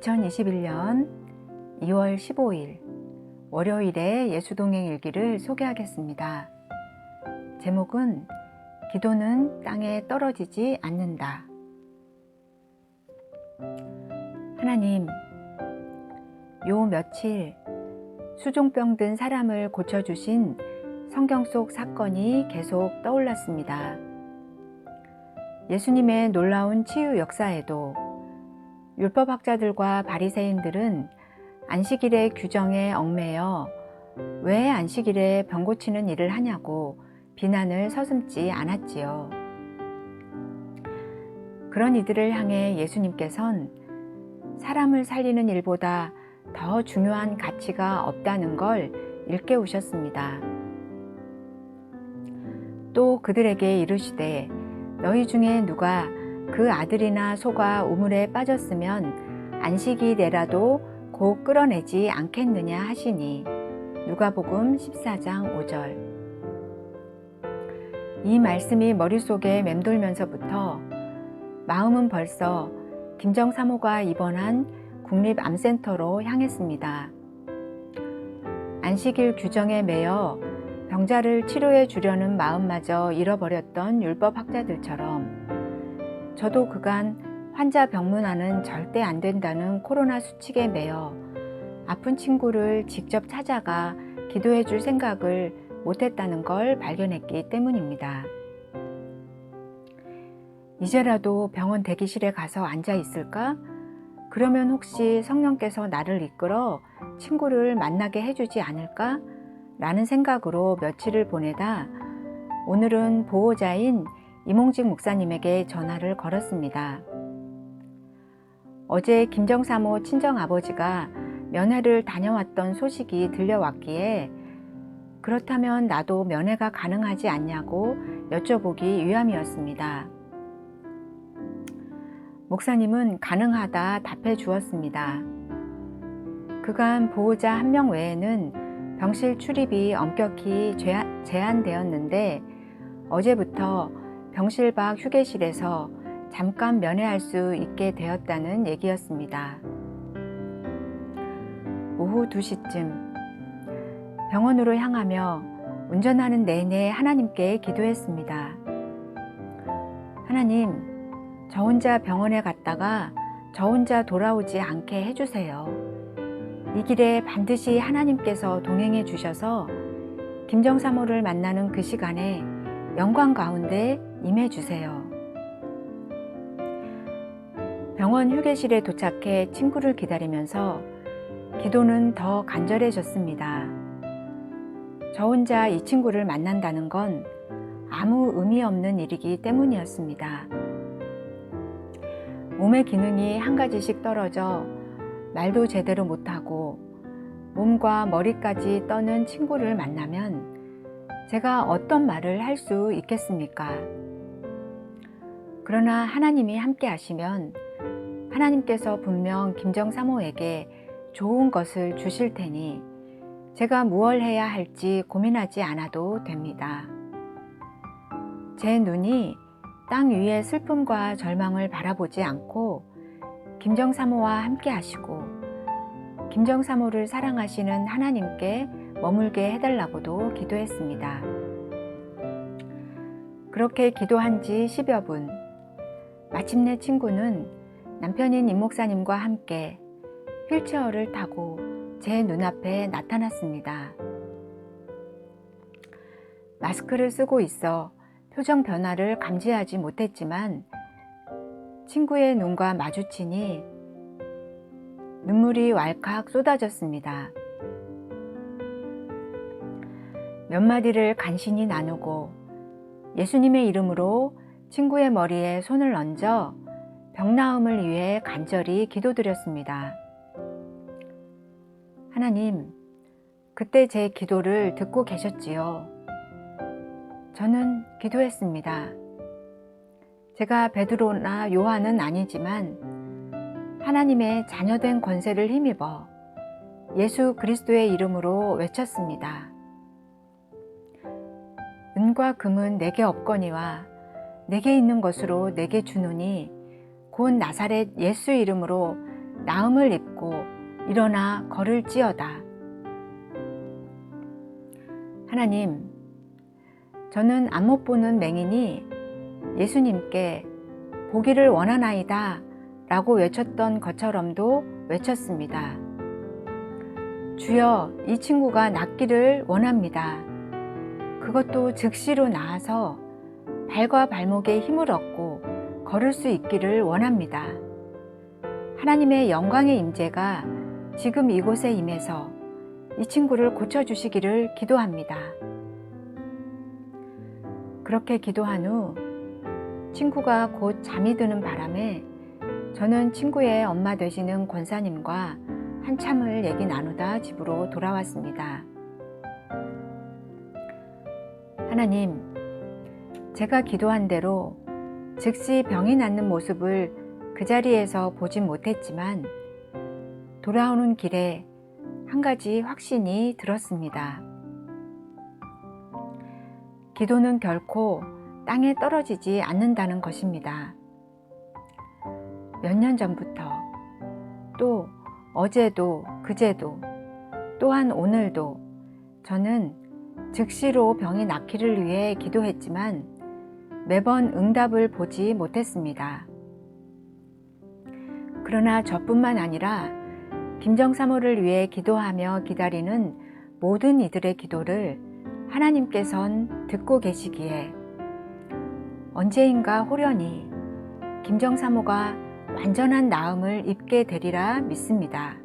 2021년 2월 15일 월요일에 예수동행 일기를 소개하겠습니다. 제목은 기도는 땅에 떨어지지 않는다. 하나님, 요 며칠 수종병 든 사람을 고쳐주신 성경 속 사건이 계속 떠올랐습니다. 예수님의 놀라운 치유 역사에도 율법학자들과 바리새인들은 안식일의 규정에 얽매여 왜 안식일에 병 고치는 일을 하냐고 비난을 서슴지 않았지요. 그런 이들을 향해 예수님께선 사람을 살리는 일보다 더 중요한 가치가 없다는 걸 일깨우셨습니다. 또 그들에게 이르시되 너희 중에 누가 그 아들이나 소가 우물에 빠졌으면 안식일에라도 곧 끌어내지 않겠느냐 하시니 누가복음 14장 5절. 이 말씀이 머릿속에 맴돌면서부터 마음은 벌써 김정사모가 입원한 국립암센터로 향했습니다. 안식일 규정에 매여 병자를 치료해 주려는 마음마저 잃어버렸던 율법학자들처럼 저도 그간 환자 병문안은 절대 안 된다는 코로나 수칙에 매여 아픈 친구를 직접 찾아가 기도해 줄 생각을 못했다는 걸 발견했기 때문입니다. 이제라도 병원 대기실에 가서 앉아 있을까? 그러면 혹시 성령께서 나를 이끌어 친구를 만나게 해주지 않을까? 라는 생각으로 며칠을 보내다 오늘은 보호자인 이몽직 목사님에게 전화를 걸었습니다. 어제 김정사모 친정아버지가 면회를 다녀왔던 소식이 들려왔기에 그렇다면 나도 면회가 가능하지 않냐고 여쭤보기 위함이었습니다. 목사님은 가능하다 답해 주었습니다. 그간 보호자 1명 외에는 병실 출입이 엄격히 제한되었는데 어제부터 병실 밖 휴게실에서 잠깐 면회할 수 있게 되었다는 얘기였습니다. 오후 2시쯤 병원으로 향하며 운전하는 내내 하나님께 기도했습니다. 하나님, 저 혼자 병원에 갔다가 저 혼자 돌아오지 않게 해주세요. 이 길에 반드시 하나님께서 동행해 주셔서 김정사모를 만나는 그 시간에 영광 가운데 임해 주세요. 병원 휴게실에 도착해 친구를 기다리면서 기도는 더 간절해졌습니다. 저 혼자 이 친구를 만난다는 건 아무 의미 없는 일이기 때문이었습니다. 몸의 기능이 한 가지씩 떨어져 말도 제대로 못하고 몸과 머리까지 떠는 친구를 만나면 제가 어떤 말을 할 수 있겠습니까? 그러나 하나님이 함께 하시면 하나님께서 분명 김정사모에게 좋은 것을 주실 테니 제가 무엇을 해야 할지 고민하지 않아도 됩니다. 제 눈이 땅 위의 슬픔과 절망을 바라보지 않고 김정사모와 함께 하시고 김정사모를 사랑하시는 하나님께 머물게 해달라고도 기도했습니다. 그렇게 기도한 지 10여 분, 마침내 친구는 남편인 임 목사님과 함께 휠체어를 타고 제 눈앞에 나타났습니다. 마스크를 쓰고 있어 표정 변화를 감지하지 못했지만 친구의 눈과 마주치니 눈물이 왈칵 쏟아졌습니다. 몇 마디를 간신히 나누고 예수님의 이름으로 친구의 머리에 손을 얹어 병나음을 위해 간절히 기도드렸습니다. 하나님, 그때 제 기도를 듣고 계셨지요. 저는 기도했습니다. 제가 베드로나 요한은 아니지만 하나님의 자녀된 권세를 힘입어 예수 그리스도의 이름으로 외쳤습니다. 은과 금은 내게 없거니와 내게 있는 것으로 내게 주노니 곧 나사렛 예수 이름으로 나음을 입고 일어나 걸을지어다. 하나님, 저는 안못 보는 맹인이 예수님께 보기를 원하나이다 라고 외쳤던 것처럼도 외쳤습니다. 주여, 이 친구가 낫기를 원합니다. 그것도 즉시로 나아서 발과 발목에 힘을 얻고 걸을 수 있기를 원합니다. 하나님의 영광의 임재가 지금 이곳에 임해서 이 친구를 고쳐주시기를 기도합니다. 그렇게 기도한 후 친구가 곧 잠이 드는 바람에 저는 친구의 엄마 되시는 권사님과 한참을 얘기 나누다 집으로 돌아왔습니다. 하나님, 제가 기도한 대로 즉시 병이 낫는 모습을 그 자리에서 보진 못했지만 돌아오는 길에 한 가지 확신이 들었습니다. 기도는 결코 땅에 떨어지지 않는다는 것입니다. 몇 년 전부터, 또 어제도 그제도 또한 오늘도 저는 즉시로 병이 낫기를 위해 기도했지만 매번 응답을 보지 못했습니다. 그러나 저뿐만 아니라 김정사모를 위해 기도하며 기다리는 모든 이들의 기도를 하나님께선 듣고 계시기에 언제인가 호련히 김정사모가 완전한 나음을 입게 되리라 믿습니다.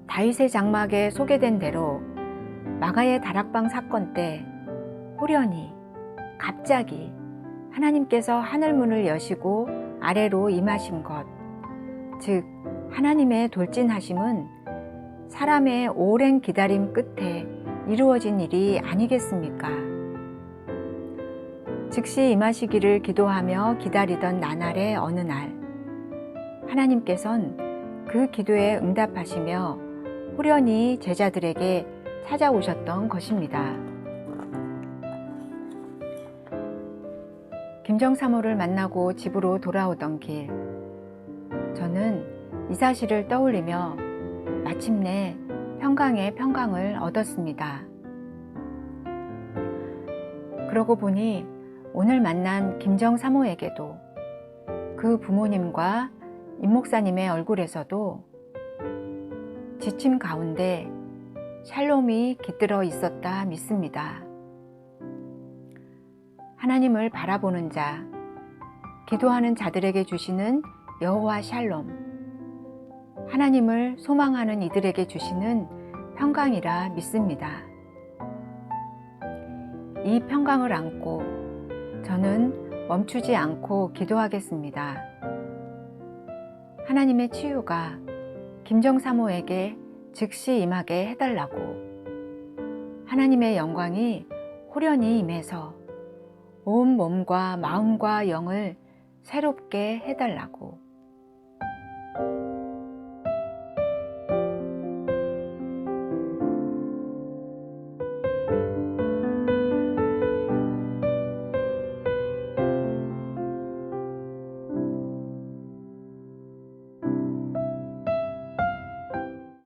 다윗의 장막에 소개된 대로 마가의 다락방 사건 때 호련히 갑자기 하나님께서 하늘문을 여시고 아래로 임하신 것, 즉 하나님의 돌진하심은 사람의 오랜 기다림 끝에 이루어진 일이 아니겠습니까? 즉시 임하시기를 기도하며 기다리던 나날의 어느 날, 하나님께선 그 기도에 응답하시며 호련히 제자들에게 찾아오셨던 것입니다. 김정사모를 만나고 집으로 돌아오던 길, 저는 이 사실을 떠올리며 마침내 평강의 평강을 얻었습니다. 그러고 보니 오늘 만난 김정사모에게도 그 부모님과 임목사님의 얼굴에서도 지침 가운데 샬롬이 깃들어 있었다 믿습니다. 하나님을 바라보는 자, 기도하는 자들에게 주시는 여호와 샬롬, 하나님을 소망하는 이들에게 주시는 평강이라 믿습니다. 이 평강을 안고 저는 멈추지 않고 기도하겠습니다. 하나님의 치유가 김정사모에게 즉시 임하게 해달라고, 하나님의 영광이 호련히 임해서 온 몸과 마음과 영을 새롭게 해달라고,